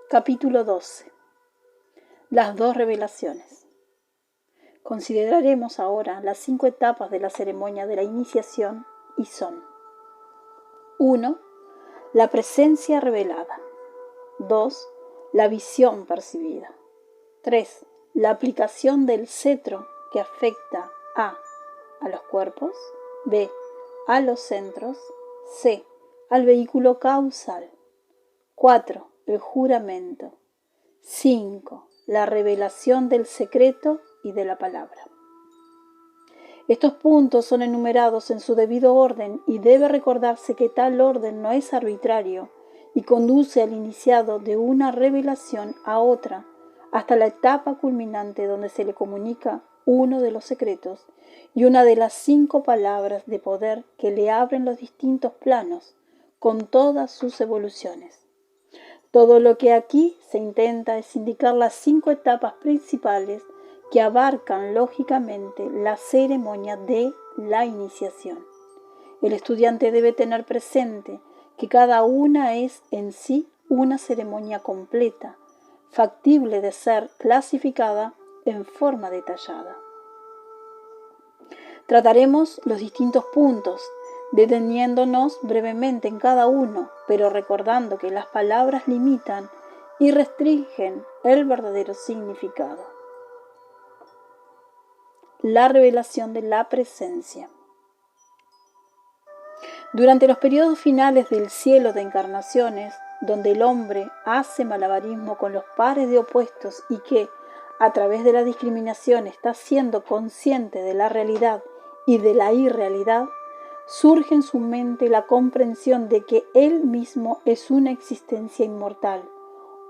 Capítulo 12. Las dos revelaciones. Consideraremos ahora las 5 etapas de la ceremonia de la iniciación y son: 1. La presencia revelada. 2. La visión percibida. 3. La aplicación del cetro que afecta a los cuerpos, b. a los centros, c. al vehículo causal. 4. El juramento. 5. La revelación del secreto y de la palabra. Estos puntos son enumerados en su debido orden y debe recordarse que tal orden no es arbitrario y conduce al iniciado de una revelación a otra hasta la etapa culminante donde se le comunica uno de los secretos y una de las 5 palabras de poder que le abren los distintos planos con todas sus evoluciones. Todo lo que aquí se intenta es indicar las 5 etapas principales que abarcan lógicamente la ceremonia de la iniciación. El estudiante debe tener presente que cada una es en sí una ceremonia completa, factible de ser clasificada en forma detallada. Trataremos los distintos puntos, deteniéndonos brevemente en cada uno, pero recordando que las palabras limitan y restringen el verdadero significado. La revelación de la presencia. Durante los periodos finales del cielo de encarnaciones, donde el hombre hace malabarismo con los pares de opuestos y que, a través de la discriminación, está siendo consciente de la realidad y de la irrealidad, surge en su mente la comprensión de que él mismo es una existencia inmortal,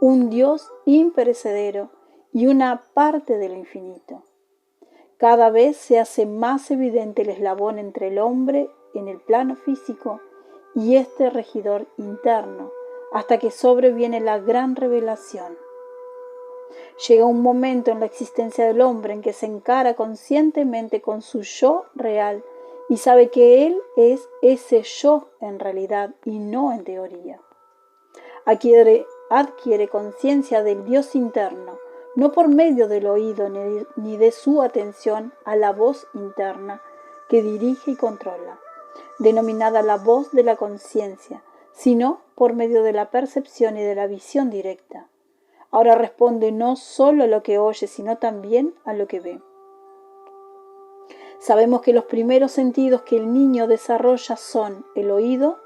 un Dios imperecedero y una parte de lo infinito. Cada vez se hace más evidente el eslabón entre el hombre en el plano físico y este regidor interno, hasta que sobreviene la gran revelación. Llega un momento en la existencia del hombre en que se encara conscientemente con su yo real y sabe que él es ese yo en realidad y no en teoría. Adquiere conciencia del Dios interno, no por medio del oído ni de su atención a la voz interna que dirige y controla, denominada la voz de la conciencia, sino por medio de la percepción y de la visión directa. Ahora responde no solo a lo que oye, sino también a lo que ve. Sabemos que los primeros sentidos que el niño desarrolla son el oído,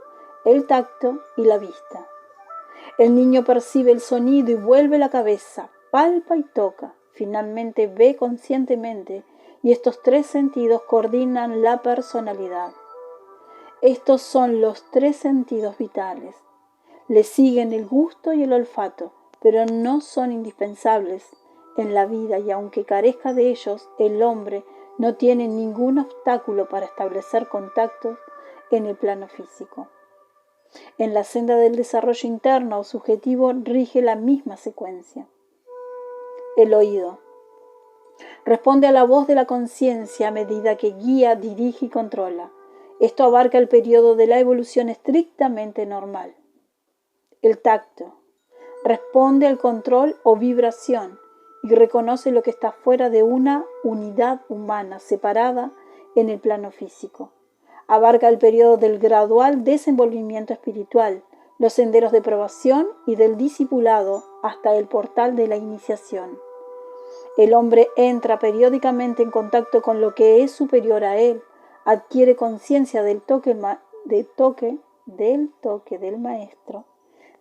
el tacto y la vista. El niño percibe el sonido y vuelve la cabeza, palpa y toca, finalmente ve conscientemente, y estos 3 sentidos coordinan la personalidad. Estos son los 3 sentidos vitales. Le siguen el gusto y el olfato, pero no son indispensables en la vida y aunque carezca de ellos, el hombre no tiene ningún obstáculo para establecer contactos en el plano físico. En la senda del desarrollo interno o subjetivo rige la misma secuencia. El oído responde a la voz de la conciencia a medida que guía, dirige y controla. Esto abarca el periodo de la evolución estrictamente normal. El tacto responde al control o vibración y reconoce lo que está fuera de una unidad humana separada en el plano físico. Abarca el periodo del gradual desenvolvimiento espiritual, los senderos de probación y del discipulado hasta el portal de la iniciación. El hombre entra periódicamente en contacto con lo que es superior a él, adquiere conciencia del toque del maestro,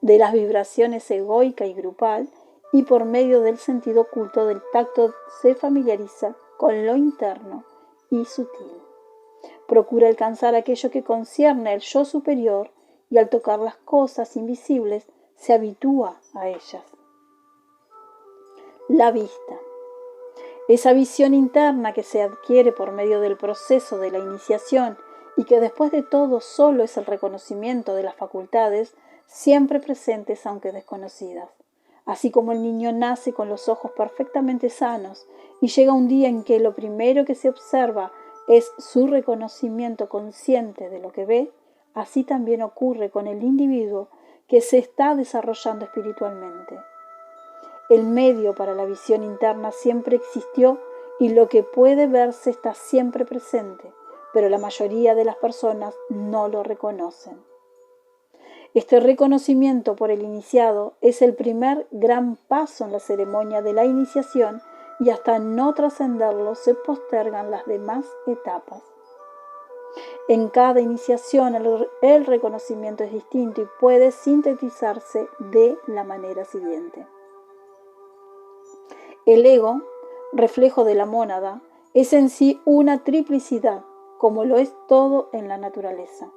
de las vibraciones egoica y grupal, y por medio del sentido oculto del tacto se familiariza con lo interno y sutil. Procura alcanzar aquello que concierne al yo superior y al tocar las cosas invisibles se habitúa a ellas. La vista. Esa visión interna que se adquiere por medio del proceso de la iniciación y que después de todo solo es el reconocimiento de las facultades siempre presentes aunque desconocidas. Así como el niño nace con los ojos perfectamente sanos y llega un día en que lo primero que se observa es su reconocimiento consciente de lo que ve, así también ocurre con el individuo que se está desarrollando espiritualmente. El medio para la visión interna siempre existió y lo que puede verse está siempre presente, pero la mayoría de las personas no lo reconocen. Este reconocimiento por el iniciado es el primer gran paso en la ceremonia de la iniciación y hasta no trascenderlo se postergan las demás etapas. En cada iniciación el reconocimiento es distinto y puede sintetizarse de la manera siguiente. El ego, reflejo de la mónada, es en sí una triplicidad, como lo es todo en la naturaleza.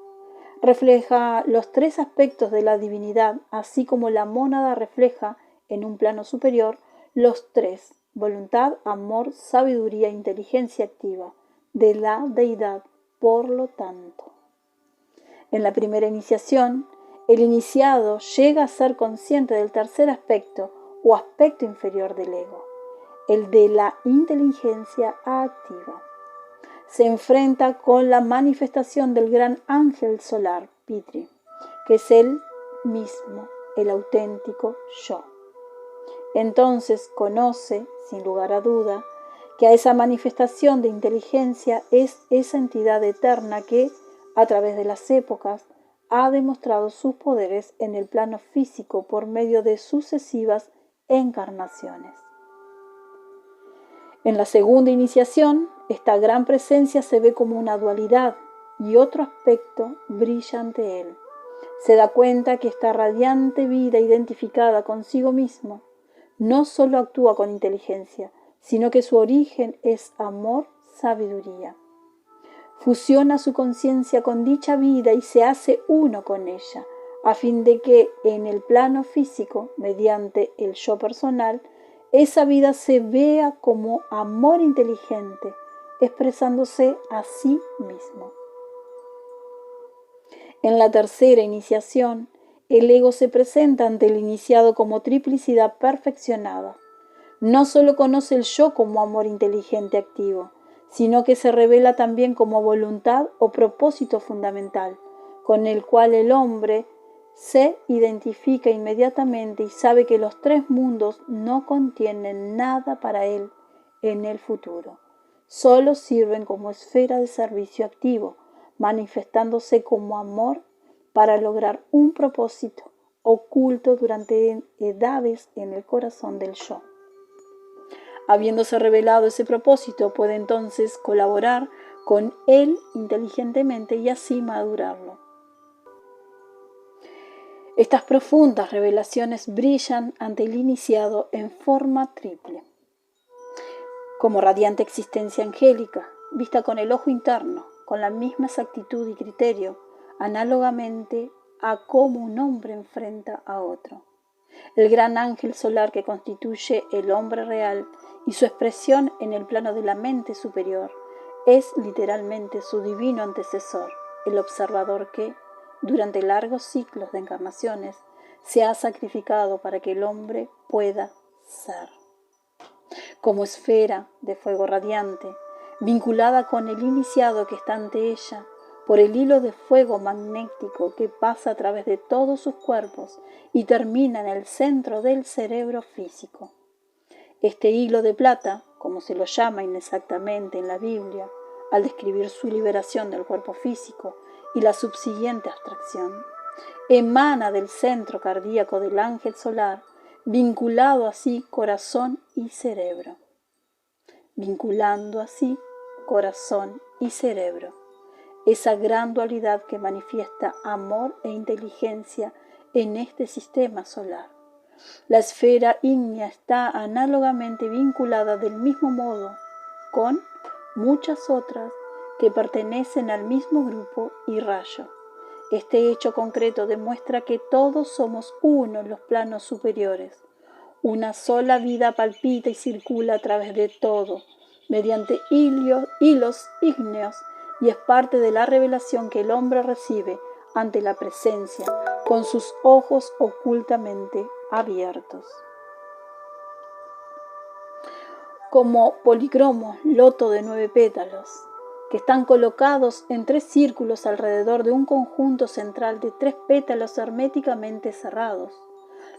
Refleja los tres aspectos de la divinidad, así como la mónada refleja, en un plano superior, los tres: voluntad, amor, sabiduría e inteligencia activa de la deidad. Por lo tanto, en la primera iniciación, el iniciado llega a ser consciente del tercer aspecto o aspecto inferior del ego, el de la inteligencia activa. Se enfrenta con la manifestación del gran ángel solar, Pitri, que es él mismo, el auténtico yo. Entonces conoce, sin lugar a duda, que a esa manifestación de inteligencia es esa entidad eterna que, a través de las épocas, ha demostrado sus poderes en el plano físico por medio de sucesivas encarnaciones. En la segunda iniciación, esta gran presencia se ve como una dualidad y otro aspecto brilla ante él. Se da cuenta que esta radiante vida identificada consigo mismo no solo actúa con inteligencia, sino que su origen es amor, sabiduría. Fusiona su conciencia con dicha vida y se hace uno con ella, a fin de que en el plano físico, mediante el yo personal, esa vida se vea como amor inteligente, expresándose a sí mismo. En la tercera iniciación, el ego se presenta ante el iniciado como triplicidad perfeccionada. No solo conoce el yo como amor inteligente activo, sino que se revela también como voluntad o propósito fundamental, con el cual el hombre se identifica inmediatamente y sabe que los tres mundos no contienen nada para él en el futuro. Solo sirven como esfera de servicio activo, manifestándose como amor para lograr un propósito oculto durante edades en el corazón del yo. Habiéndose revelado ese propósito, puede entonces colaborar con él inteligentemente y así madurarlo. Estas profundas revelaciones brillan ante el iniciado en forma triple. Como radiante existencia angélica, vista con el ojo interno, con la misma exactitud y criterio, análogamente a cómo un hombre enfrenta a otro. El gran ángel solar que constituye el hombre real y su expresión en el plano de la mente superior es literalmente su divino antecesor, el observador que, durante largos ciclos de encarnaciones, se ha sacrificado para que el hombre pueda ser. Como esfera de fuego radiante, vinculada con el iniciado que está ante ella, por el hilo de fuego magnético que pasa a través de todos sus cuerpos y termina en el centro del cerebro físico. Este hilo de plata, como se lo llama inexactamente en la Biblia, al describir su liberación del cuerpo físico y la subsiguiente abstracción, emana del centro cardíaco del ángel solar, vinculado así corazón y cerebro. Vinculando así corazón y cerebro. Esa gran dualidad que manifiesta amor e inteligencia en este sistema solar. La esfera ígnea está análogamente vinculada del mismo modo con muchas otras que pertenecen al mismo grupo y rayo. Este hecho concreto demuestra que todos somos uno en los planos superiores. Una sola vida palpita y circula a través de todo, mediante hilos ígneos, y es parte de la revelación que el hombre recibe ante la presencia, con sus ojos ocultamente abiertos. Como policromo loto de 9 pétalos, que están colocados en 3 círculos alrededor de un conjunto central de 3 pétalos herméticamente cerrados.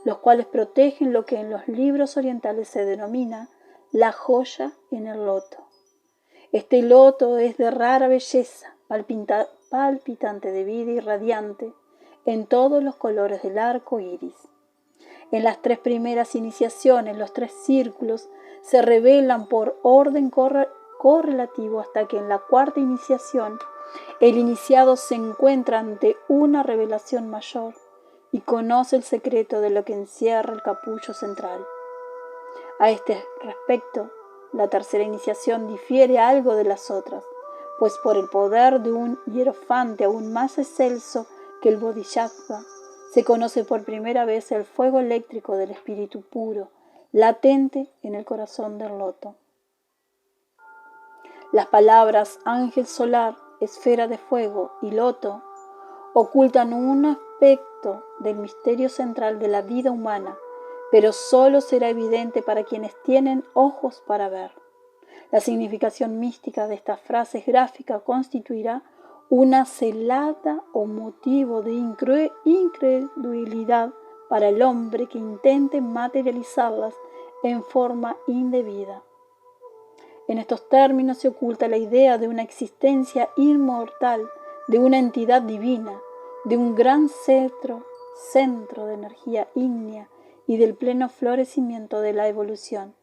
los cuales protegen lo que en los libros orientales se denomina la joya en el loto. Este loto es de rara belleza, palpitante de vida y radiante en todos los colores del arco iris. En las 3 primeras iniciaciones, los 3 círculos se revelan por orden correlativo hasta que en la 4ª iniciación el iniciado se encuentra ante una revelación mayor y conoce el secreto de lo que encierra el capullo central. A este respecto, la 3ª iniciación difiere algo de las otras, pues por el poder de un hierofante aún más excelso que el Bodhisattva, se conoce por primera vez el fuego eléctrico del espíritu puro, latente en el corazón del loto. Las palabras ángel solar, esfera de fuego y loto ocultan un aspecto del misterio central de la vida humana, pero solo será evidente para quienes tienen ojos para ver. La significación mística de estas frases gráficas constituirá una celada o motivo de incredulidad para el hombre que intente materializarlas en forma indebida. En estos términos se oculta la idea de una existencia inmortal, de una entidad divina, de un gran centro de energía ígnea y del pleno florecimiento de la evolución,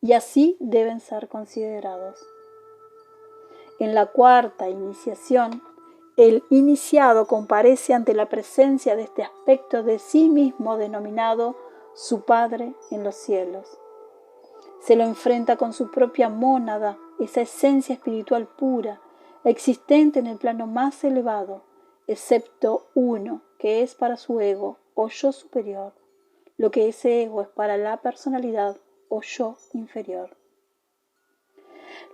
y así deben ser considerados. En la 4ª iniciación, el iniciado comparece ante la presencia de este aspecto de sí mismo denominado su Padre en los cielos. Se lo enfrenta con su propia mónada, esa esencia espiritual pura, existente en el plano más elevado, excepto uno, que es para su ego o yo superior, lo que ese ego es para la personalidad o yo inferior.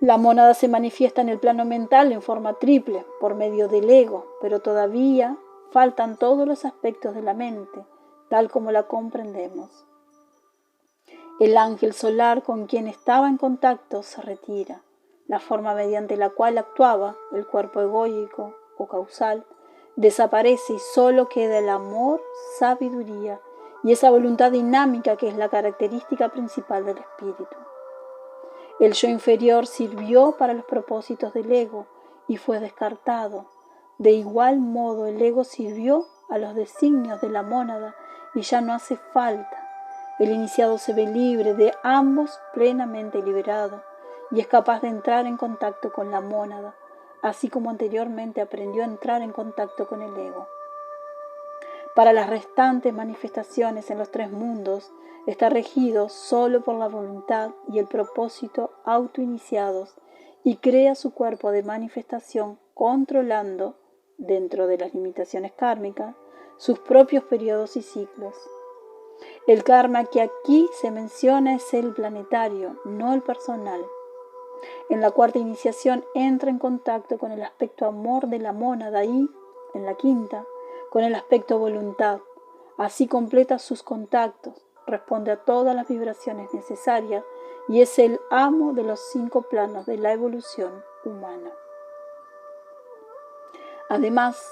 La mónada se manifiesta en el plano mental en forma triple, por medio del ego, pero todavía faltan todos los aspectos de la mente, tal como la comprendemos. El ángel solar con quien estaba en contacto se retira. La forma mediante la cual actuaba, el cuerpo egoico o causal, desaparece y solo queda el amor, sabiduría y esa voluntad dinámica que es la característica principal del espíritu. El yo inferior sirvió para los propósitos del ego y fue descartado. De igual modo el ego sirvió a los designios de la mónada y ya no hace falta. El iniciado se ve libre de ambos, plenamente liberado, y es capaz de entrar en contacto con la mónada, así como anteriormente aprendió a entrar en contacto con el ego. Para las restantes manifestaciones en los 3 mundos, está regido solo por la voluntad y el propósito autoiniciados y crea su cuerpo de manifestación controlando, dentro de las limitaciones kármicas, sus propios periodos y ciclos. El karma que aquí se menciona es el planetario, no el personal. En la 4ª iniciación entra en contacto con el aspecto amor de la mónada y, en la 5ª, con el aspecto voluntad. Así completa sus contactos, responde a todas las vibraciones necesarias y es el amo de los 5 planos de la evolución humana. Además,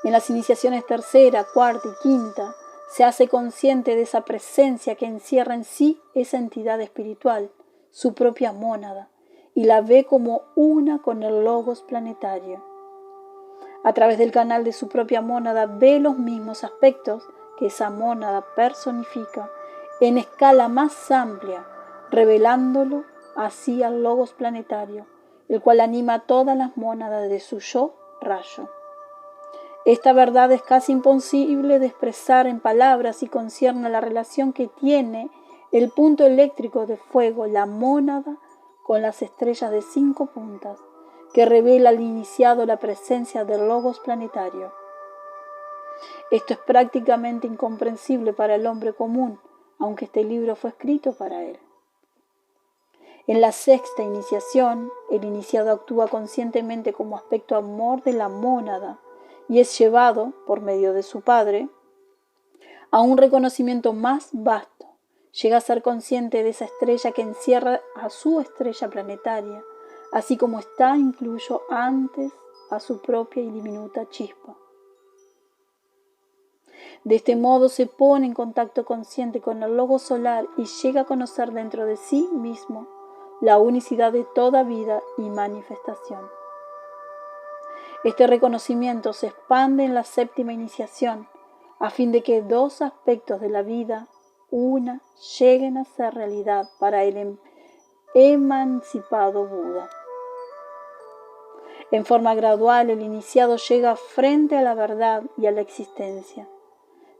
en las iniciaciones 3ª, 4ª y 5ª, se hace consciente de esa presencia que encierra en sí esa entidad espiritual, su propia mónada, y la ve como una con el logos planetario. A través del canal de su propia mónada ve los mismos aspectos que esa mónada personifica en escala más amplia, revelándolo así al logos planetario, el cual anima a todas las mónadas de su yo rayo. Esta verdad es casi imposible de expresar en palabras y concierne a la relación que tiene el punto eléctrico de fuego, la mónada, con las estrellas de 5 puntas, que revela al iniciado la presencia del logos planetario. Esto es prácticamente incomprensible para el hombre común, aunque este libro fue escrito para él. En la 6ª iniciación, el iniciado actúa conscientemente como aspecto amor de la mónada, y es llevado, por medio de su padre, a un reconocimiento más vasto. Llega a ser consciente de esa estrella que encierra a su estrella planetaria, así como está incluso antes a su propia y diminuta chispa. De este modo se pone en contacto consciente con el Logos solar y llega a conocer dentro de sí mismo la unicidad de toda vida y manifestación. Este reconocimiento se expande en la séptima iniciación, a fin de que dos aspectos de la vida, una, lleguen a ser realidad para el emancipado Buda. En forma gradual, el iniciado llega frente a la verdad y a la existencia.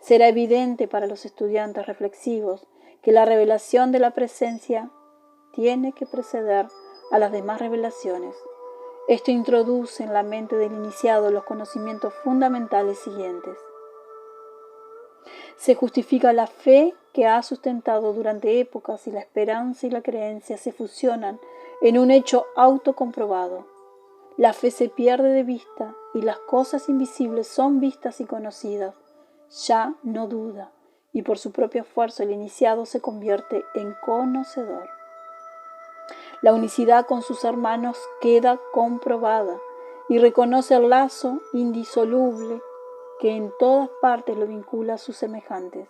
Será evidente para los estudiantes reflexivos que la revelación de la presencia tiene que preceder a las demás revelaciones. Esto introduce en la mente del iniciado los conocimientos fundamentales siguientes. Se justifica la fe que ha sustentado durante épocas y la esperanza y la creencia se fusionan en un hecho autocomprobado. La fe se pierde de vista y las cosas invisibles son vistas y conocidas. Ya no duda y por su propio esfuerzo el iniciado se convierte en conocedor. La unicidad con sus hermanos queda comprobada y reconoce el lazo indisoluble que en todas partes lo vincula a sus semejantes.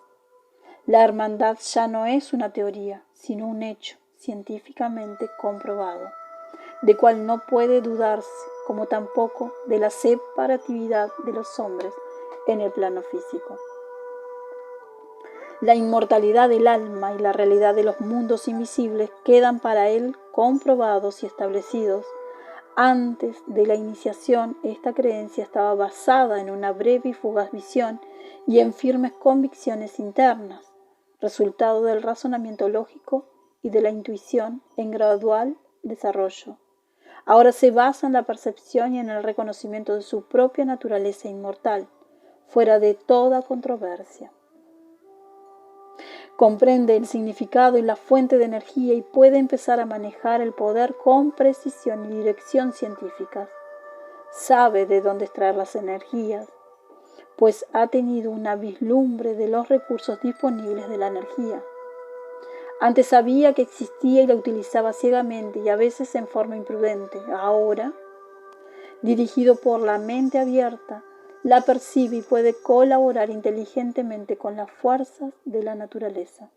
La hermandad ya no es una teoría, sino un hecho científicamente comprobado, de cual no puede dudarse, como tampoco de la separatividad de los hombres en el plano físico. La inmortalidad del alma y la realidad de los mundos invisibles quedan para él comprobados y establecidos. Antes de la iniciación, esta creencia estaba basada en una breve y fugaz visión y en firmes convicciones internas, resultado del razonamiento lógico y de la intuición en gradual desarrollo. Ahora se basa en la percepción y en el reconocimiento de su propia naturaleza inmortal, fuera de toda controversia. Comprende el significado y la fuente de energía y puede empezar a manejar el poder con precisión y dirección científicas. Sabe de dónde extraer las energías, pues ha tenido una vislumbre de los recursos disponibles de la energía. Antes sabía que existía y la utilizaba ciegamente y a veces en forma imprudente. Ahora, dirigido por la mente abierta, la percibe y puede colaborar inteligentemente con las fuerzas de la naturaleza.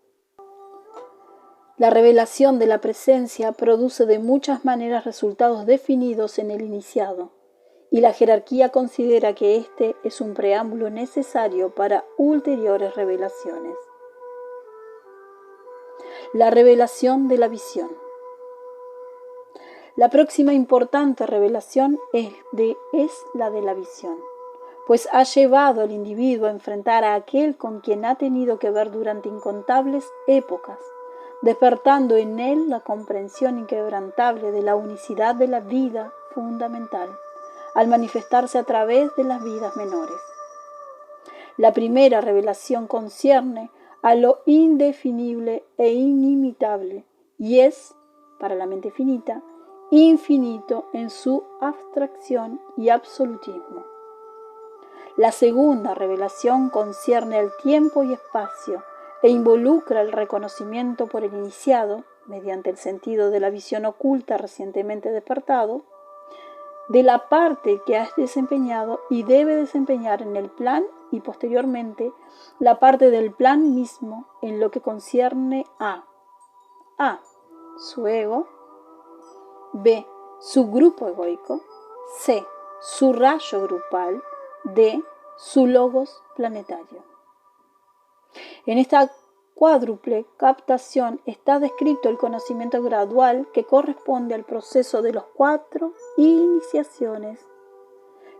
La revelación de la presencia produce de muchas maneras resultados definidos en el iniciado, y la jerarquía considera que este es un preámbulo necesario para ulteriores revelaciones. La revelación de la visión. La próxima importante revelación es la de la visión, pues ha llevado al individuo a enfrentar a aquel con quien ha tenido que ver durante incontables épocas, despertando en él la comprensión inquebrantable de la unicidad de la vida fundamental, al manifestarse a través de las vidas menores. La primera revelación concierne a lo indefinible e inimitable, y es, para la mente finita, infinito en su abstracción y absolutismo. La segunda revelación concierne al tiempo y espacio e involucra el reconocimiento por el iniciado, mediante el sentido de la visión oculta recientemente despertado, de la parte que has desempeñado y debe desempeñar en el plan y posteriormente la parte del plan mismo en lo que concierne a su ego, B, su grupo egoico, C, su rayo grupal, D, su logos planetario. En esta cuádruple captación está descrito el conocimiento gradual que corresponde al proceso de los 4 iniciaciones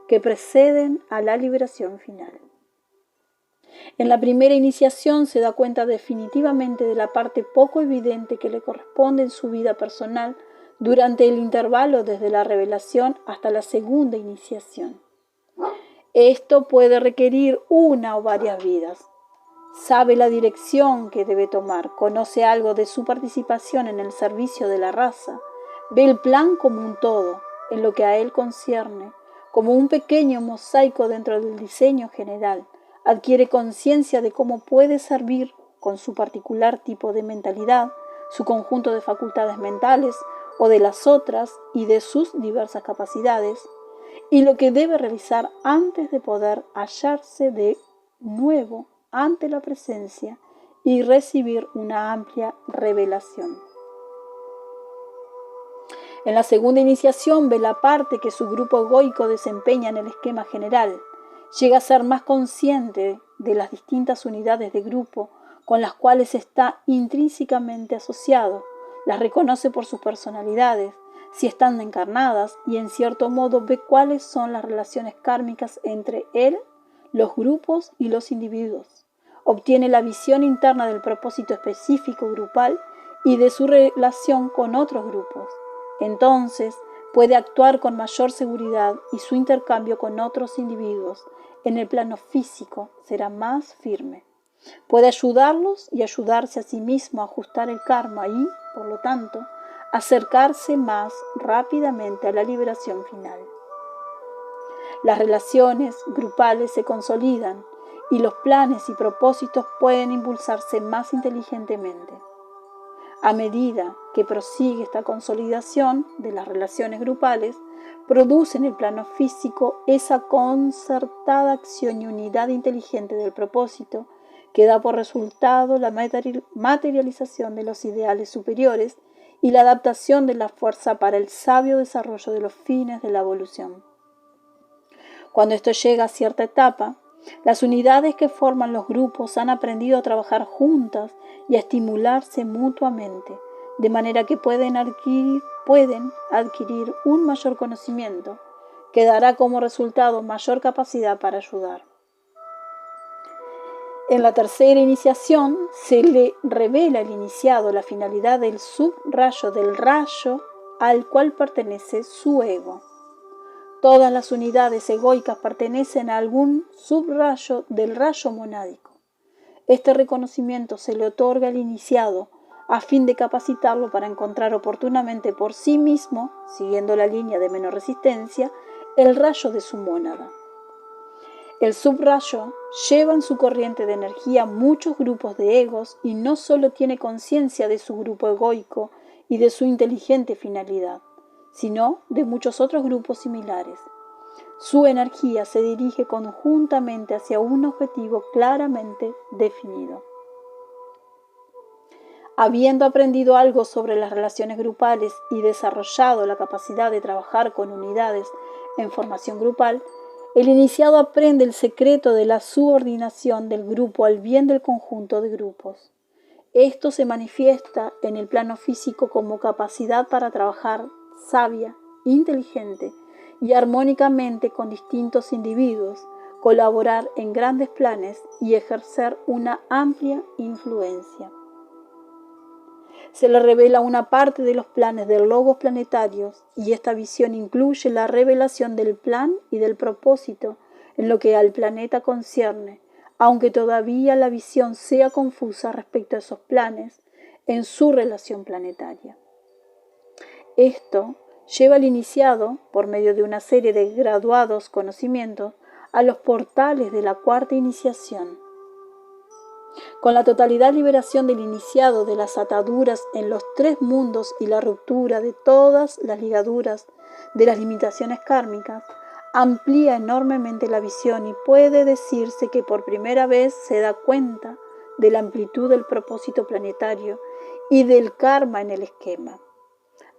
que preceden a la liberación final. En la primera iniciación se da cuenta definitivamente de la parte poco evidente que le corresponde en su vida personal durante el intervalo desde la revelación hasta la segunda iniciación. Esto puede requerir una o varias vidas. Sabe la dirección que debe tomar, conoce algo de su participación en el servicio de la raza, ve el plan como un todo, en lo que a él concierne, como un pequeño mosaico dentro del diseño general, adquiere conciencia de cómo puede servir con su particular tipo de mentalidad, su conjunto de facultades mentales o de las otras y de sus diversas capacidades, y lo que debe realizar antes de poder hallarse de nuevo ante la presencia y recibir una amplia revelación. En la segunda iniciación ve la parte que su grupo egoico desempeña en el esquema general. Llega a ser más consciente de las distintas unidades de grupo con las cuales está intrínsecamente asociado, las reconoce por sus personalidades, si están encarnadas, y en cierto modo ve cuáles son las relaciones kármicas entre él, los grupos y los individuos. Obtiene la visión interna del propósito específico grupal y de su relación con otros grupos. Entonces puede actuar con mayor seguridad y su intercambio con otros individuos en el plano físico será más firme. Puede ayudarlos y ayudarse a sí mismo a ajustar el karma y, por lo tanto, acercarse más rápidamente a la liberación final. Las relaciones grupales se consolidan y los planes y propósitos pueden impulsarse más inteligentemente. A medida que prosigue esta consolidación de las relaciones grupales, produce en el plano físico esa concertada acción y unidad inteligente del propósito que da por resultado la materialización de los ideales superiores y la adaptación de la fuerza para el sabio desarrollo de los fines de la evolución. Cuando esto llega a cierta etapa, las unidades que forman los grupos han aprendido a trabajar juntas y a estimularse mutuamente, de manera que pueden adquirir un mayor conocimiento, que dará como resultado mayor capacidad para ayudar. En la tercera iniciación se le revela al iniciado la finalidad del subrayo del rayo al cual pertenece su ego. Todas las unidades egoicas pertenecen a algún subrayo del rayo monádico. Este reconocimiento se le otorga al iniciado a fin de capacitarlo para encontrar oportunamente por sí mismo, siguiendo la línea de menor resistencia, el rayo de su mónada. El subrayo lleva en su corriente de energía muchos grupos de egos y no solo tiene conciencia de su grupo egoico y de su inteligente finalidad, sino de muchos otros grupos similares. Su energía se dirige conjuntamente hacia un objetivo claramente definido. Habiendo aprendido algo sobre las relaciones grupales y desarrollado la capacidad de trabajar con unidades en formación grupal, el iniciado aprende el secreto de la subordinación del grupo al bien del conjunto de grupos. Esto se manifiesta en el plano físico como capacidad para trabajar sabia, inteligente y armónicamente con distintos individuos, colaborar en grandes planes y ejercer una amplia influencia. Se le revela una parte de los planes del logos planetarios y esta visión incluye la revelación del plan y del propósito en lo que al planeta concierne, aunque todavía la visión sea confusa respecto a esos planes en su relación planetaria. Esto lleva al iniciado, por medio de una serie de graduados conocimientos, a los portales de la cuarta iniciación. Con la totalidad liberación del iniciado de las ataduras en los tres mundos y la ruptura de todas las ligaduras de las limitaciones kármicas, amplía enormemente la visión y puede decirse que por primera vez se da cuenta de la amplitud del propósito planetario y del karma en el esquema.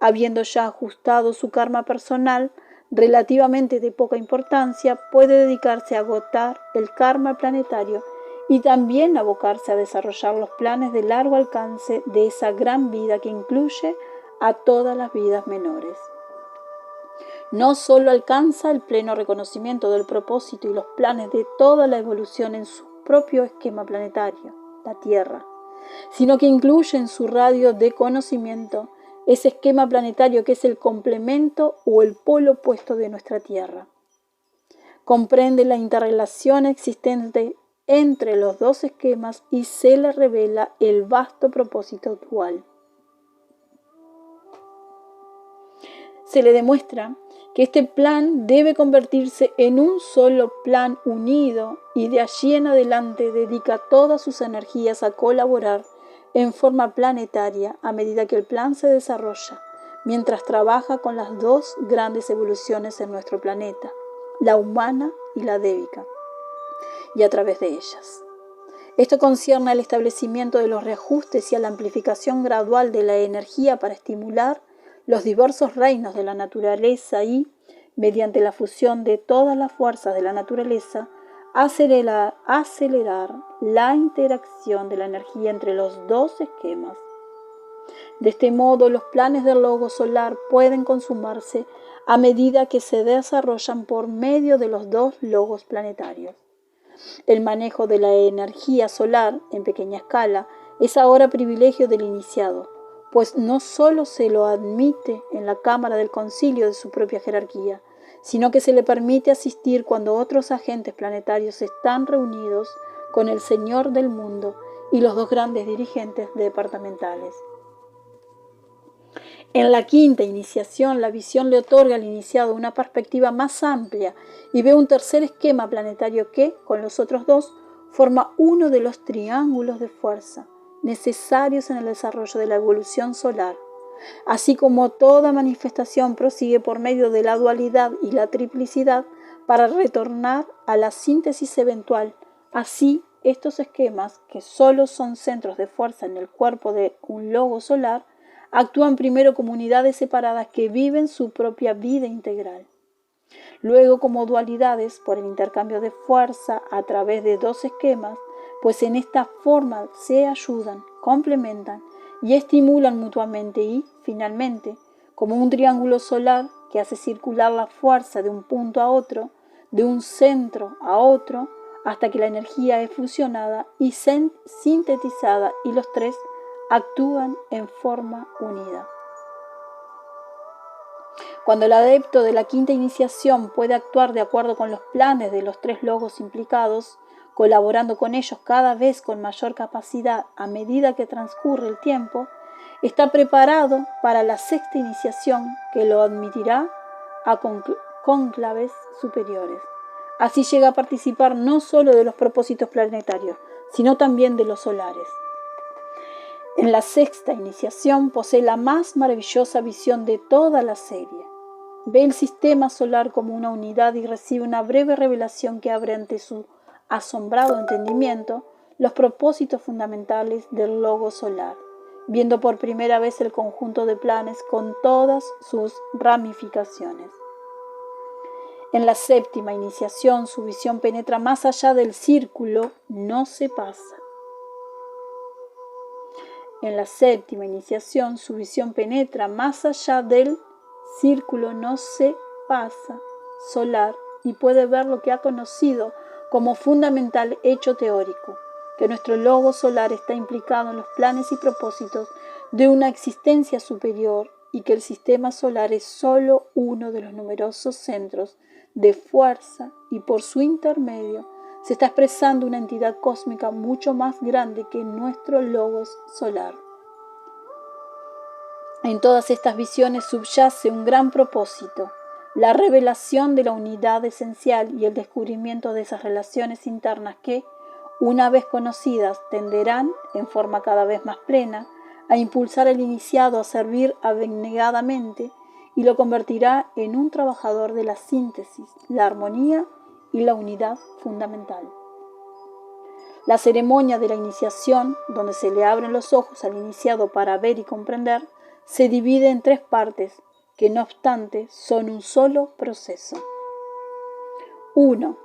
Habiendo ya ajustado su karma personal, relativamente de poca importancia, puede dedicarse a agotar el karma planetario y también abocarse a desarrollar los planes de largo alcance de esa gran vida que incluye a todas las vidas menores. No solo alcanza el pleno reconocimiento del propósito y los planes de toda la evolución en su propio esquema planetario, la Tierra, sino que incluye en su radio de conocimiento ese esquema planetario que es el complemento o el polo opuesto de nuestra Tierra. Comprende la interrelación existente entre los dos esquemas y se le revela el vasto propósito dual. Se le demuestra que este plan debe convertirse en un solo plan unido y de allí en adelante dedica todas sus energías a colaborar en forma planetaria a medida que el plan se desarrolla, mientras trabaja con las dos grandes evoluciones en nuestro planeta, la humana y la dévica, y a través de ellas. Esto concierne al establecimiento de los reajustes y a la amplificación gradual de la energía para estimular los diversos reinos de la naturaleza y, mediante la fusión de todas las fuerzas de la naturaleza, acelerar la interacción de la energía entre los dos esquemas. De este modo, los planes del logo solar pueden consumarse a medida que se desarrollan por medio de los dos logos planetarios. El manejo de la energía solar en pequeña escala es ahora privilegio del iniciado, pues no solo se lo admite en la cámara del concilio de su propia jerarquía, sino que se le permite asistir cuando otros agentes planetarios están reunidos con el Señor del mundo y los dos grandes dirigentes departamentales. En la quinta iniciación, la visión le otorga al iniciado una perspectiva más amplia y ve un tercer esquema planetario que, con los otros dos, forma uno de los triángulos de fuerza necesarios en el desarrollo de la evolución solar. Así como toda manifestación prosigue por medio de la dualidad y la triplicidad para retornar a la síntesis eventual, así estos esquemas, que solo son centros de fuerza en el cuerpo de un logo solar, actúan primero como unidades separadas que viven su propia vida integral. Luego como dualidades por el intercambio de fuerza a través de dos esquemas, pues en esta forma se ayudan, complementan y estimulan mutuamente y, finalmente, como un triángulo solar que hace circular la fuerza de un punto a otro, de un centro a otro, hasta que la energía es fusionada y sintetizada y los tres actúan en forma unida. Cuando el adepto de la quinta iniciación puede actuar de acuerdo con los planes de los tres logos implicados, colaborando con ellos cada vez con mayor capacidad a medida que transcurre el tiempo, está preparado para la sexta iniciación que lo admitirá a cónclaves superiores. Así llega a participar no solo de los propósitos planetarios, sino también de los solares. En la sexta iniciación posee la más maravillosa visión de toda la serie. Ve el sistema solar como una unidad y recibe una breve revelación que abre ante su asombrado entendimiento los propósitos fundamentales del logo solar, viendo por primera vez el conjunto de planes con todas sus ramificaciones. En la séptima iniciación su visión penetra más allá del círculo, no se pasa. En la séptima iniciación su visión penetra más allá del círculo, no se pasa solar y puede ver lo que ha conocido como fundamental hecho teórico, que nuestro logo solar está implicado en los planes y propósitos de una existencia superior y que el sistema solar es solo uno de los numerosos centros de fuerza y por su intermedio se está expresando una entidad cósmica mucho más grande que nuestro logos solar. En todas estas visiones subyace un gran propósito, la revelación de la unidad esencial y el descubrimiento de esas relaciones internas que, una vez conocidas, tenderán, en forma cada vez más plena, a impulsar al iniciado a servir abnegadamente y lo convertirá en un trabajador de la síntesis, la armonía y la unidad fundamental. La ceremonia de la iniciación, donde se le abren los ojos al iniciado para ver y comprender, se divide en tres partes, que no obstante son un solo proceso. 1.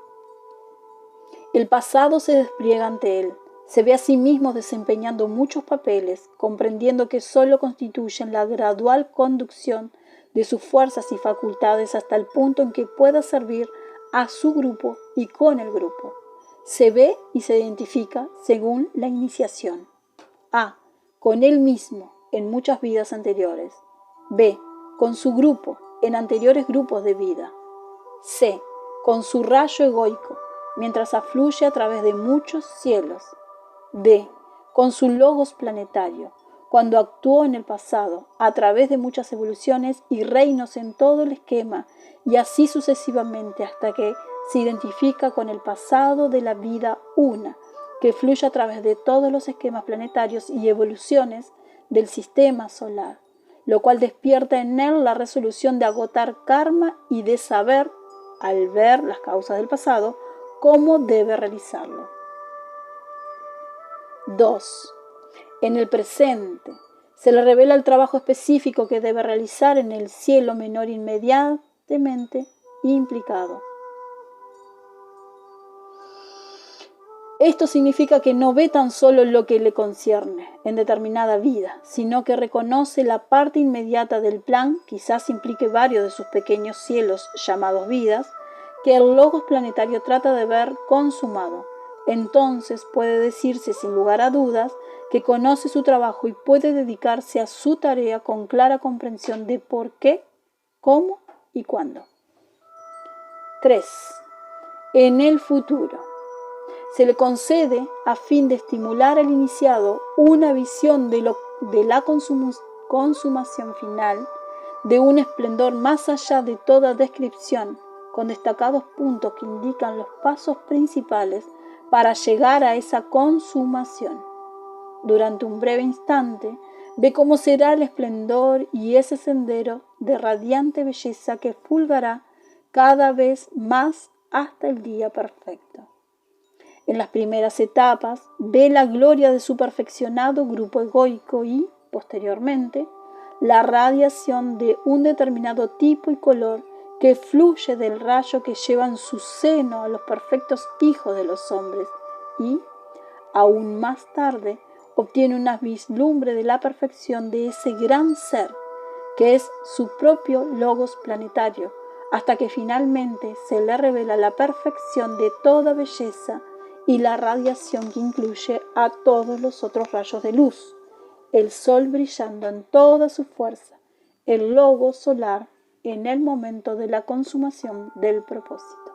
El pasado se despliega ante él, se ve a sí mismo desempeñando muchos papeles, comprendiendo que sólo constituyen la gradual conducción de sus fuerzas y facultades hasta el punto en que pueda servir a su grupo y con el grupo. Se ve y se identifica según la iniciación. A. Con él mismo en muchas vidas anteriores. B. Con su grupo en anteriores grupos de vida. C. Con su rayo egoico, mientras afluye a través de muchos cielos. D. Con su logos planetario, cuando actuó en el pasado, a través de muchas evoluciones y reinos en todo el esquema, y así sucesivamente hasta que se identifica con el pasado de la vida una, que fluye a través de todos los esquemas planetarios y evoluciones del sistema solar, lo cual despierta en él la resolución de agotar karma y de saber, al ver las causas del pasado, cómo debe realizarlo. 2. En el presente, se le revela el trabajo específico que debe realizar en el cielo menor inmediatamente implicado. Esto significa que no ve tan solo lo que le concierne en determinada vida, sino que reconoce la parte inmediata del plan, quizás implique varios de sus pequeños cielos llamados vidas, que el logos planetario trata de ver consumado. Entonces puede decirse sin lugar a dudas que conoce su trabajo y puede dedicarse a su tarea con clara comprensión de por qué, cómo y cuándo. 3. En el futuro. Se le concede, a fin de estimular al iniciado, una visión de la consumación final, de un esplendor más allá de toda descripción, con destacados puntos que indican los pasos principales para llegar a esa consumación. Durante un breve instante, ve cómo será el esplendor y ese sendero de radiante belleza que fulgará cada vez más hasta el día perfecto. En las primeras etapas, ve la gloria de su perfeccionado grupo egoico y, posteriormente, la radiación de un determinado tipo y color que fluye del rayo que lleva en su seno a los perfectos hijos de los hombres y, aún más tarde, obtiene una vislumbre de la perfección de ese gran ser que es su propio logos planetario, hasta que finalmente se le revela la perfección de toda belleza y la radiación que incluye a todos los otros rayos de luz, el sol brillando en toda su fuerza, el logos solar en el momento de la consumación del propósito.